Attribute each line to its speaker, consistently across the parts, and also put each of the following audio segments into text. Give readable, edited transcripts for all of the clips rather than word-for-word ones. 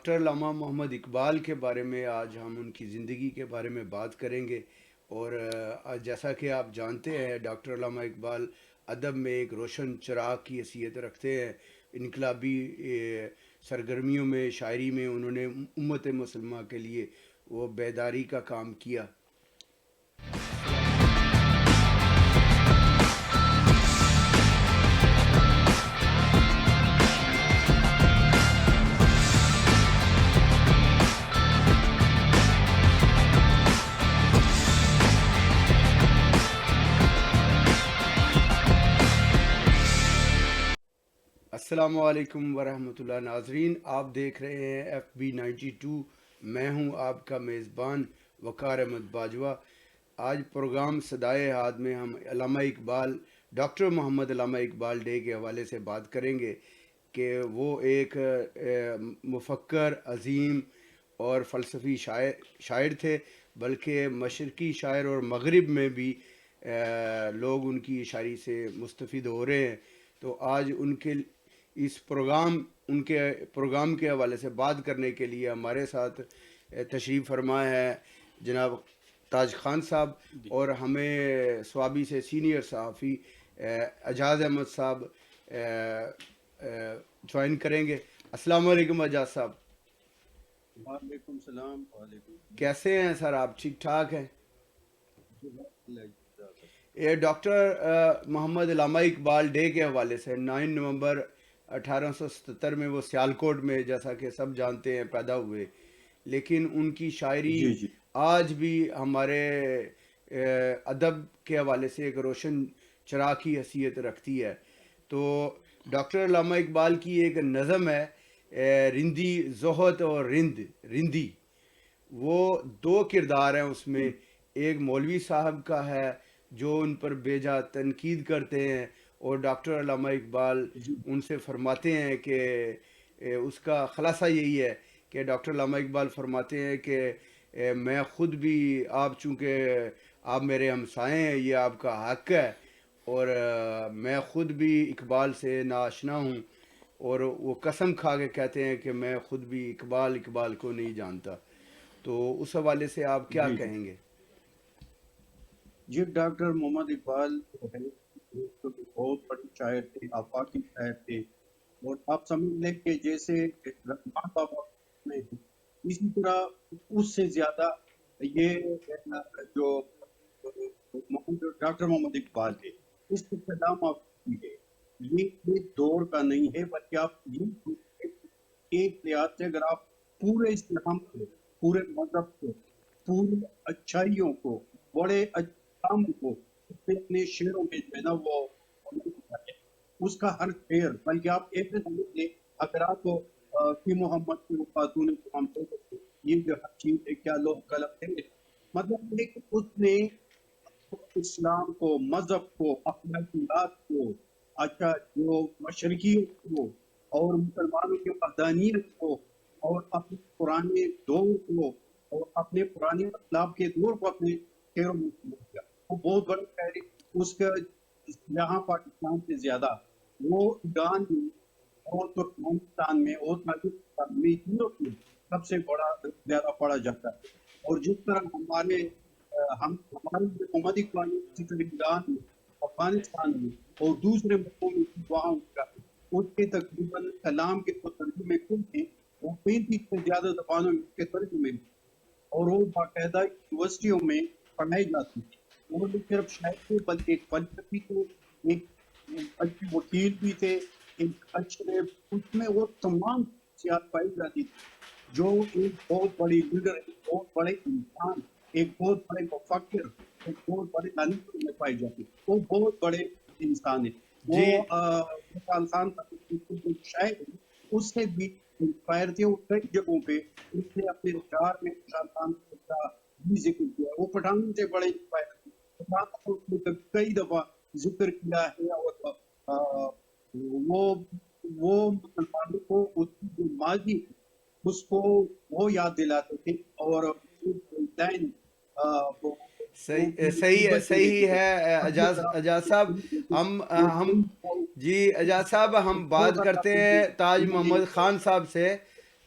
Speaker 1: Doctor علامہ محمد اقبال کے بارے میں آج ہم ان کی زندگی کے بارے میں بات کریں گے. اور آج جیسا کہ آپ جانتے ہیں ڈاکٹر علامہ اقبال ادب میں ایک روشن چراغ کی حیثیت رکھتے ہیں. انقلابی سرگرمیوں میں شاعری میں انہوں نے امت مسلمہ کے لیے وہ بیداری کا کام کیا. السلام علیکم ورحمۃ اللہ. ناظرین، آپ دیکھ رہے ہیں FB92. میں ہوں آپ کا میزبان وقار احمد باجوہ. آج پروگرام صدائے ہاتھ میں ہم علامہ اقبال، ڈاکٹر محمد علامہ اقبال ڈے کے حوالے سے بات کریں گے کہ وہ ایک مفکر عظیم اور فلسفی شاعر تھے، بلکہ مشرقی شاعر اور مغرب میں بھی لوگ ان کی شاعری سے مستفید ہو رہے ہیں. تو آج ان کے پروگرام کے حوالے سے بات کرنے کے لیے ہمارے ساتھ تشریف فرما ہے جناب تاج خان صاحب، اور ہمیں سوابی سے سینئر صحافی اعجاز احمد صاحب جوائن کریں گے. السلام علیکم اعجاز صاحب.
Speaker 2: وعلیکم السلام.
Speaker 1: کیسے ہیں سر آپ؟ ٹھیک ٹھاک ہیں؟ ڈاکٹر محمد علامہ اقبال ڈے کے حوالے سے 9 نومبر 1877 میں وہ سیالکوٹ میں، جیسا کہ سب جانتے ہیں، پیدا ہوئے. لیکن ان کی شاعری آج بھی ہمارے ادب کے حوالے سے ایک روشن چراغ کی حیثیت رکھتی ہے. تو ڈاکٹر علامہ اقبال کی ایک نظم ہے رندی زہد اور رندی. وہ دو کردار ہیں اس میں. ایک مولوی صاحب کا ہے جو ان پر بیجا تنقید کرتے ہیں، اور ڈاکٹر علامہ اقبال ان سے فرماتے ہیں کہ اس کا خلاصہ یہی ہے کہ ڈاکٹر علامہ اقبال فرماتے ہیں کہ میں خود بھی، آپ چونکہ آپ میرے ہمسائے ہیں، یہ آپ کا حق ہے، اور میں خود بھی اقبال سے ناآشنا ہوں. اور وہ قسم کھا کے کہتے ہیں کہ میں خود بھی اقبال کو نہیں جانتا. تو اس حوالے سے آپ کیا کہیں گے؟
Speaker 2: جی، ڈاکٹر محمد اقبال بہت بڑے شاعر تھے، آفاقی شاعر تھے. اور آپ سمجھ لیں کہ جیسے رحمان بابا میں اسی طرح اس سے زیادہ یہ جو ڈاکٹر محمد اقبال ہے، اس کے کلام آپ ہے یہ ایک دور کا نہیں ہے، بلکہ آپ یہ ایک لحاظ سے اگر آپ پورے اسلام کو، پورے مذہب کو، پورے اچھائیوں کو، بڑے کام کو اپنے شعروں میں جو ہے نا وہ اس کا ہر شعر، بلکہ آپ ایک لیں اگر آپ کی محمد کی خاتون یہ جو ہر چیز ہے، کیا لوگ غلط ہیں، مطلب ایک اس نے اسلام کو، مذہب کو، اخلاقیات کو، اچھا جو مشرقیوں کو اور مسلمانوں کی وحدانیت کو اور اپنے پرانے دور کو اور اپنے پرانے اسلام کے دور کو اپنے شعروں میں کیا. وہ بہت بڑا شاعری، اس کا یہاں پاکستان سے زیادہ وہ ایران میں اور ترکمانستان میں اور تاجکستان میں یورپ میں سب سے بڑا زیادہ پڑھا جاتا ہے. اور جس طرح ہمارے محمد اقبال ایران میں، افغانستان میں اور دوسرے ملکوں میں وہاں اس کے تقریباً کلام کے ترجمے کل ہیں، وہ 35 سے زیادہ زبانوں میں اس کے ترجمے ہیں، اور وہ باقاعدہ یونیورسٹیوں میں پڑھائی جاتی ہے. وہ صرف شاعر تھے بلکہ ایک فلسفی تھے، ایک اچھے وکیل بھی تھے، ایک اچھے، اس میں وہ تمام خصوصیات پائی جاتی تھی جو ایک بہت بڑی لیڈر، ایک بہت بڑے انسان، ایک بہت بڑے مفکر، ایک بہت بڑے دانشور میں پائی جاتی. وہ بہت بڑے انسان ہیں. وہ
Speaker 1: جی
Speaker 2: خان شاعر اس سے بھی انسپائر تھے. وہ کئی جگہوں پہ اس نے اپنے اشعار میں خان کا بھی ذکر کیا. وہ پٹھان سے بڑے انسپائر تھے. پٹھان کو کئی دفعہ ذکر کیا ہے، اور وہ مسلمانوں کو اس کی جو ماضی اس کو وہ یاد دلاتے تھے، اور
Speaker 1: صحیح ہے اعجاز صاحب. ہم جی اعجاز صاحب، ہم بات کرتے ہیں تاج محمد خان صاحب سے.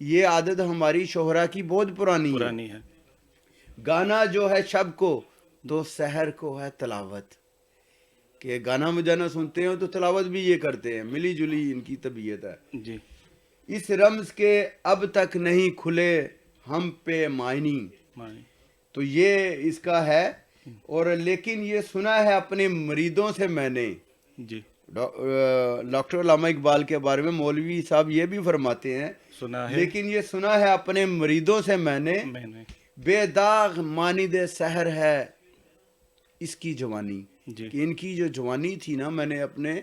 Speaker 1: یہ عادت ہماری شہرا کی بہت پرانی ہے.
Speaker 3: پرانی ہے.
Speaker 1: گانا جو ہے شب کو تو سحر کو ہے تلاوت. کہ گانا بجانا سنتے ہیں تو تلاوت بھی یہ کرتے ہیں, ملی جلی ان کی طبیعت ہے.
Speaker 3: جی.
Speaker 1: اس رمز کے اب تک نہیں کھلے ہم پہ معنی.
Speaker 3: معنی.
Speaker 1: تو یہ اس کا ہے. اور لیکن یہ سنا ہے اپنے مریدوں سے میں نے.
Speaker 3: جی.
Speaker 1: ڈاکٹر علامہ اقبال کے بارے میں مولوی صاحب یہ بھی فرماتے ہیں,
Speaker 3: سنا ہے
Speaker 1: لیکن یہ سنا ہے اپنے مریدوں سے میں نے, بے داغ مانند سحر ہے اس کی جوانی.
Speaker 3: جی.
Speaker 1: کہ ان کی جو جوانی تھی نا, میں نے اپنے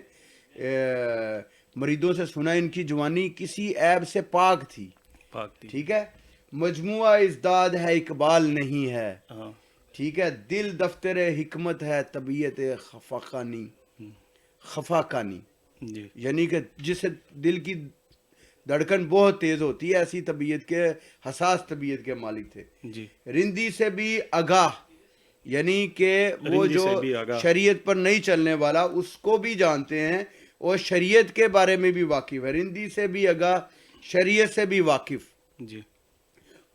Speaker 1: مریدوں سے سنا ان کی جوانی کسی عیب سے پاک تھی.
Speaker 3: پاک تھی.
Speaker 1: ٹھیک ہے. مجموعہ ازداد ہے اقبال نہیں ہے.
Speaker 3: ہاں.
Speaker 1: ٹھیک ہے. دل دفتر حکمت ہے طبیعت خفاقانی.
Speaker 3: جی.
Speaker 1: یعنی کہ جس دل کی دھڑکن بہت تیز ہوتی ہے, ایسی طبیعت کے, حساس طبیعت کے مالک تھے.
Speaker 3: جی.
Speaker 1: رندی سے بھی آگاہ, یعنی کہ وہ
Speaker 3: رندی
Speaker 1: جو
Speaker 3: سے بھی آگاہ.
Speaker 1: شریعت پر نہیں چلنے والا اس کو بھی جانتے ہیں اور شریعت کے بارے میں بھی واقف ہے. رندی سے بھی آگاہ, شریعت سے بھی واقف.
Speaker 3: جی.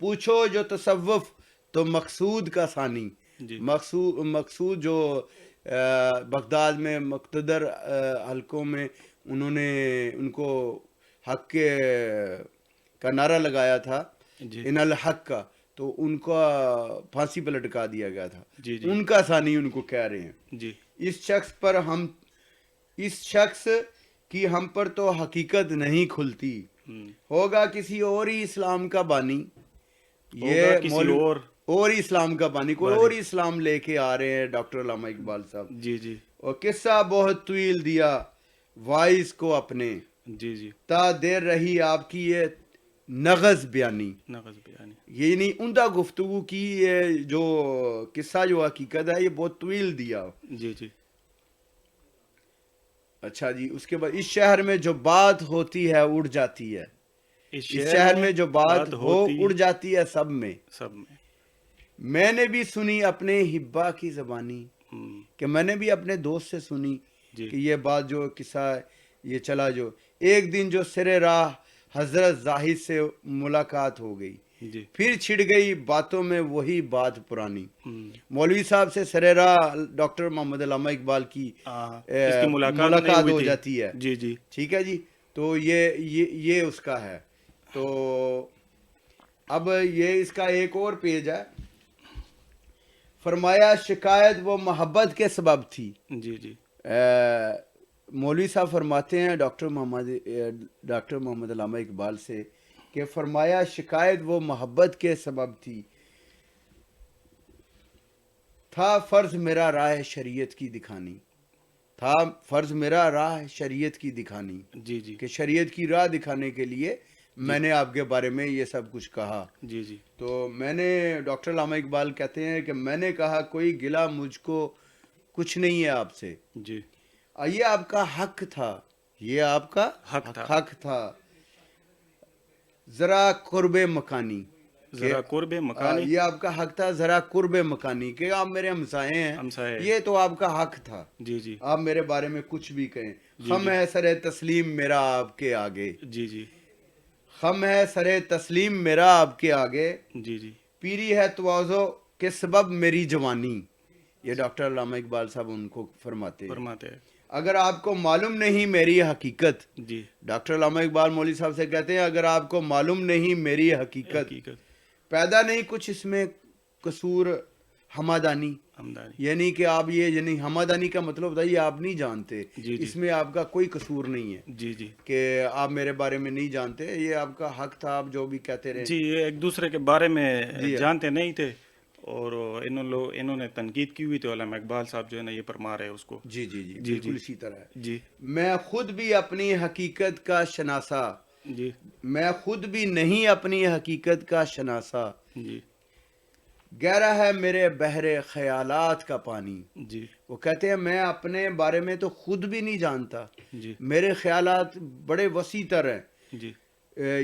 Speaker 1: پوچھو جو تصوف تو مقصود کا ثانی.
Speaker 3: جی.
Speaker 1: مقصود جو بغداد میں مقتدر حلقوں میں انہوں نے ان کو حق کا نعرہ لگایا تھا,
Speaker 3: جی.
Speaker 1: ان الحق کا, تو ان کا پھانسی پہ لٹکا دیا گیا تھا.
Speaker 3: جی. جی.
Speaker 1: ان کا ثانی ان کو کہہ رہے ہیں.
Speaker 3: جی.
Speaker 1: اس شخص کی ہم پر تو حقیقت نہیں کھلتی, ہوگا کسی اور ہی اسلام کا بانی. یہ
Speaker 3: کسی
Speaker 1: اور ہی اسلام کا بانی, کوئی اور ہی اسلام لے کے آ رہے ہیں ڈاکٹر علامہ اقبال صاحب.
Speaker 3: جی. جی.
Speaker 1: اور قصہ بہت طویل دیا وائس کو اپنے,
Speaker 3: جی. جی.
Speaker 1: تا دیر رہی آپ کی یہ نغز بیانی.
Speaker 3: نغز بیانی.
Speaker 1: یعنی عمدہ گفتگو کی یہ جو قصہ جو حقیقت ہے یہ بہت طویل دیا.
Speaker 3: جی. جی.
Speaker 1: اچھا جی. اس کے بعد اس شہر میں جو بات ہوتی ہے اڑ جاتی ہے. اس شہر میں جو بات ہو اڑ جاتی ہے سب میں. میں نے بھی سنی اپنے حبا کی زبانی, کہ میں نے بھی اپنے دوست سے سنی کہ یہ بات جو قصہ ہے یہ چلا, جو ایک دن جو سر راہ حضرت زاہد سے ملاقات ہو گئی, پھر چھڑ گئی باتوں میں وہی بات پرانی. مولوی صاحب سے سر راہ ڈاکٹر محمد علامہ اقبال کی ملاقات ہو جاتی ہے.
Speaker 3: جی. جی.
Speaker 1: ٹھیک ہے جی. تو یہ اس کا ہے. تو اب یہ اس کا ایک اور پیج ہے. فرمایا شکایت وہ محبت کے سبب تھی.
Speaker 3: جی. جی.
Speaker 1: مولوی صاحب فرماتے ہیں ڈاکٹر محمد علامہ اقبال سے کہ فرمایا شکایت وہ محبت کے سبب تھی, تھا فرض میرا راہ شریعت کی دکھانی. تھا فرض میرا راہ شریعت کی دکھانی.
Speaker 3: جی. جی.
Speaker 1: کہ شریعت کی راہ دکھانے کے لیے میں نے آپ کے بارے میں یہ سب کچھ کہا.
Speaker 3: جی. جی.
Speaker 1: تو میں نے ڈاکٹر علامہ اقبال کہتے ہیں کہ میں نے کہا کوئی گلہ مجھ کو کچھ نہیں ہے آپ سے.
Speaker 3: جی.
Speaker 1: یہ آپ کا حق تھا, یہ آپ کا حق تھا. ذرا قرب مکانی,
Speaker 3: ذرا قرب مکانی,
Speaker 1: یہ آپ کا حق تھا. ذرا قرب مکانی, کہ آپ میرے ہمسائے ہیں, یہ تو آپ کا حق تھا.
Speaker 3: جی. جی.
Speaker 1: آپ میرے بارے میں کچھ بھی کہیں. خم ہے سر تسلیم میرا آپ کے آگے.
Speaker 3: جی. جی.
Speaker 1: خم ہے سر تسلیم میرا آپ کے آگے.
Speaker 3: جی. جی.
Speaker 1: پیری ہے تواضع کے سبب میری جوانی. یہ ڈاکٹر علامہ اقبال صاحب ان کو فرماتے ہیں. اگر آپ کو معلوم نہیں میری حقیقت,
Speaker 3: جی.
Speaker 1: ڈاکٹر علامہ اقبال مولوی صاحب سے کہتے ہیں اگر آپ کو معلوم نہیں میری حقیقت, پیدا نہیں کچھ اس میں قصور ہمادانی. یعنی کہ آپ یعنی ہمادانی کا مطلب ہوتا ہے یہ آپ نہیں جانتے. اس میں آپ کا کوئی قصور نہیں ہے.
Speaker 3: جی. جی.
Speaker 1: کہ آپ میرے بارے میں نہیں جانتے, یہ آپ کا حق تھا, آپ جو بھی کہتے رہے.
Speaker 3: جی. یہ ایک دوسرے کے بارے میں جانتے نہیں تھے اور انہوں نے تنقید کی ہوئی تھی. علامہ اقبال صاحب جو ہے نا یہ فرما رہے اس کو.
Speaker 1: جی. جی. جی. بالکل اسی طرح ہے.
Speaker 3: جی.
Speaker 1: میں خود بھی اپنی حقیقت کا شناسا.
Speaker 3: جی.
Speaker 1: میں خود بھی نہیں اپنی حقیقت کا شناسا.
Speaker 3: جی.
Speaker 1: گہرا ہے میرے بحر خیالات کا پانی.
Speaker 3: جی.
Speaker 1: وہ کہتے ہیں میں اپنے بارے میں تو خود بھی نہیں جانتا.
Speaker 3: جی.
Speaker 1: میرے خیالات بڑے وسیع تر ہیں.
Speaker 3: جی.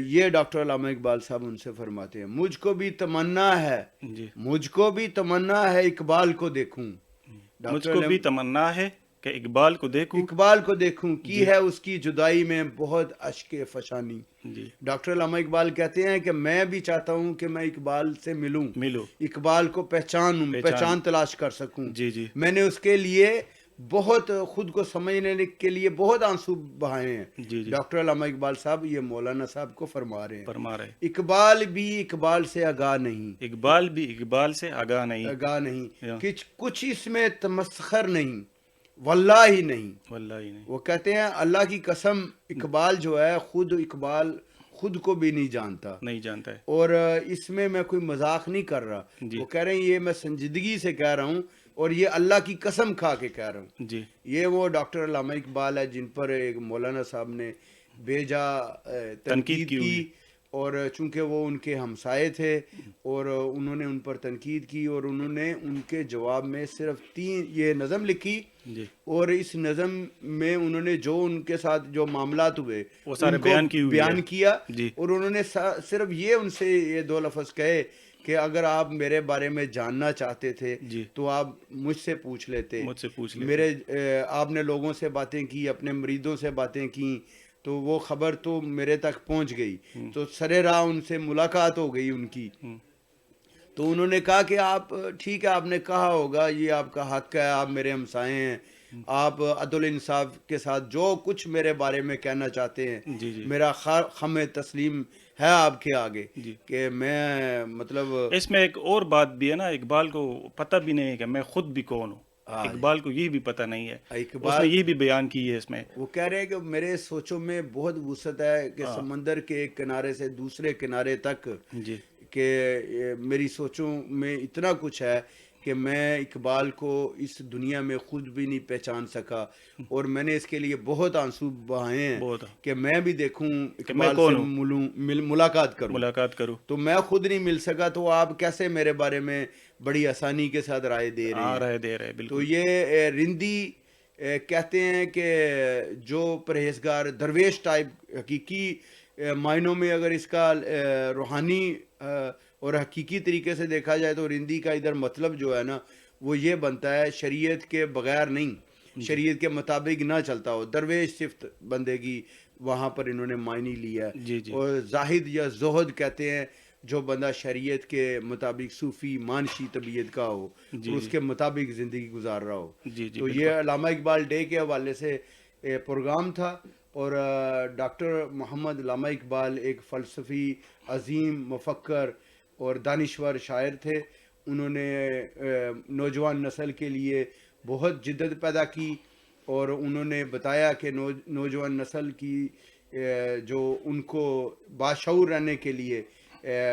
Speaker 1: یہ ڈاکٹر علامہ اقبال صاحب ان سے فرماتے ہیں مجھ کو بھی تمنا ہے.
Speaker 3: جی.
Speaker 1: مجھ کو بھی تمنا ہے اقبال کو دیکھوں.
Speaker 3: مجھ کو بھی تمنا ہے کہ اقبال کو دیکھوں.
Speaker 1: اقبال کو دیکھوں. کی ہے اس کی جدائی میں بہت اشک فشانی.
Speaker 3: جی
Speaker 1: ڈاکٹر علامہ اقبال کہتے ہیں کہ میں بھی چاہتا ہوں کہ میں اقبال سے ملوں،
Speaker 3: ملو
Speaker 1: اقبال کو پہچانوں، پہچان تلاش کر سکوں.
Speaker 3: جی جی
Speaker 1: میں نے اس کے لیے بہت خود کو سمجھنے کے لیے بہت آنسو بہائے ہیں.
Speaker 3: جی جی
Speaker 1: ڈاکٹر علامہ اقبال صاحب یہ مولانا صاحب کو فرما رہے ہیں.
Speaker 3: فرما رہے.
Speaker 1: اقبال بھی اقبال سے آگاہ نہیں،
Speaker 3: اقبال بھی اقبال سے آگاہ نہیں.
Speaker 1: آگاہ نہیں،
Speaker 3: یا.
Speaker 1: کچھ اس میں تمسخر نہیں، واللہ ہی نہیں.
Speaker 3: واللہ ہی نہیں.
Speaker 1: وہ کہتے ہیں اللہ کی قسم اقبال جو ہے اقبال خود کو بھی نہیں جانتا.
Speaker 3: نہیں جانتا ہے.
Speaker 1: اور اس میں کوئی مذاق نہیں کر رہا.
Speaker 3: جی.
Speaker 1: وہ کہہ رہے ہیں یہ میں سنجیدگی سے کہہ رہا ہوں اور یہ اللہ کی قسم کھا کے کہہ رہا ہوں.
Speaker 3: جی
Speaker 1: یہ وہ ڈاکٹر علامہ اقبال ہے جن پر ایک مولانا صاحب نے بیجا تنقید کی، اور چونکہ وہ ان کے ہمسائے تھے اور انہوں نے ان پر تنقید کی، اور انہوں نے ان کے جواب میں صرف 3 یہ نظم لکھی.
Speaker 3: جی
Speaker 1: اور اس نظم میں انہوں نے جو ان کے ساتھ جو معاملات ہوئے
Speaker 3: وہ سارے
Speaker 1: ان کو بیان کیا.
Speaker 3: جی.
Speaker 1: اور انہوں نے صرف یہ ان سے یہ 2 لفظ کہے کہ اگر آپ میرے بارے میں جاننا چاہتے تھے
Speaker 3: جی
Speaker 1: تو آپ مجھ سے پوچھ لیتے.
Speaker 3: مجھ سے پوچھ لیتے.
Speaker 1: میرے آپ نے لوگوں سے باتیں کی، اپنے مریدوں سے باتیں کی، تو وہ خبر تو میرے تک پہنچ گئی. تو سرے راہ ان سے ملاقات ہو گئی ان کی. تو انہوں نے کہا کہ آپ ٹھیک ہے، آپ نے کہا ہوگا، یہ آپ کا حق ہے، آپ میرے ہمسائے ہیں، آپ عدل انصاف کے ساتھ جو کچھ میرے بارے میں کہنا چاہتے ہیں،
Speaker 3: جی جی
Speaker 1: میرا خم تسلیم ہے آپ کے آگے
Speaker 3: جی.
Speaker 1: کہ میں مطلب
Speaker 3: اس میں ایک اور بات بھی ہے نا، اقبال کو پتہ بھی نہیں ہے کہ میں خود بھی کون ہوں. اقبال کو یہ بھی پتہ نہیں ہے. اس نے یہ بھی بیان کی ہے اس میں.
Speaker 1: وہ کہہ رہے ہیں کہ میرے سوچوں میں بہت وسعت ہے کہ سمندر کے ایک کنارے سے دوسرے کنارے تک،
Speaker 3: جی
Speaker 1: کہ میری سوچوں میں اتنا کچھ ہے کہ میں اقبال کو اس دنیا میں خود بھی نہیں پہچان سکا، اور میں نے اس کے لیے بہت آنسو بہائے ہیں
Speaker 3: بہت
Speaker 1: کہ میں بھی دیکھوں اقبال سے ملاقات کروں. تو میں خود نہیں مل سکا، تو آپ کیسے میرے بارے میں بڑی آسانی کے ساتھ رائے دے رہے ہیں.
Speaker 3: دے رہے بالکل.
Speaker 1: تو یہ رندی کہتے ہیں کہ جو پرہیزگار درویش ٹائپ حقیقی معنوں میں اگر اس کا روحانی اور حقیقی طریقے سے دیکھا جائے تو رندی کا ادھر مطلب جو ہے نا وہ یہ بنتا ہے شریعت کے بغیر نہیں، شریعت کے مطابق نہ چلتا ہو، درویش صفت بندے کی وہاں پر انہوں نے معنی لیا ہے.
Speaker 3: جی جی
Speaker 1: اور زاہد یا زہد کہتے ہیں جو بندہ شریعت کے مطابق صوفی مانشی طبیعت کا ہو اور اس کے مطابق زندگی گزار رہا ہو.
Speaker 3: جی جی
Speaker 1: تو یہ علامہ اقبال ڈے کے حوالے سے پروگرام تھا. اور ڈاکٹر محمد علامہ اقبال ایک فلسفی عظیم مفکر اور دانشور شاعر تھے. انہوں نے نوجوان نسل کے لیے بہت جدت پیدا کی، اور انہوں نے بتایا کہ نوجوان نسل کی جو ان کو باشعور رہنے کے لیے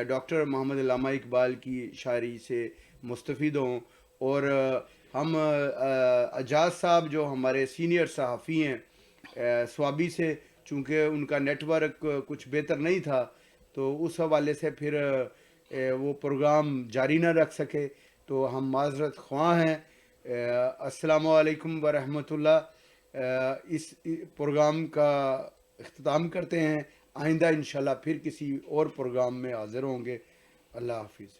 Speaker 1: ڈاکٹر محمد علامہ اقبال کی شاعری سے مستفید ہوں. اور ہم اجاز صاحب جو ہمارے سینئر صحافی ہیں سوابی سے، چونکہ ان کا نیٹ ورک کچھ بہتر نہیں تھا تو اس حوالے سے پھر وہ پروگرام جاری نہ رکھ سکے، تو ہم معذرت خواہ ہیں. السلام علیکم ورحمۃ اللہ. اس پروگرام کا اختتام کرتے ہیں. آئندہ انشاءاللہ پھر کسی اور پروگرام میں حاضر ہوں گے. اللہ حافظ.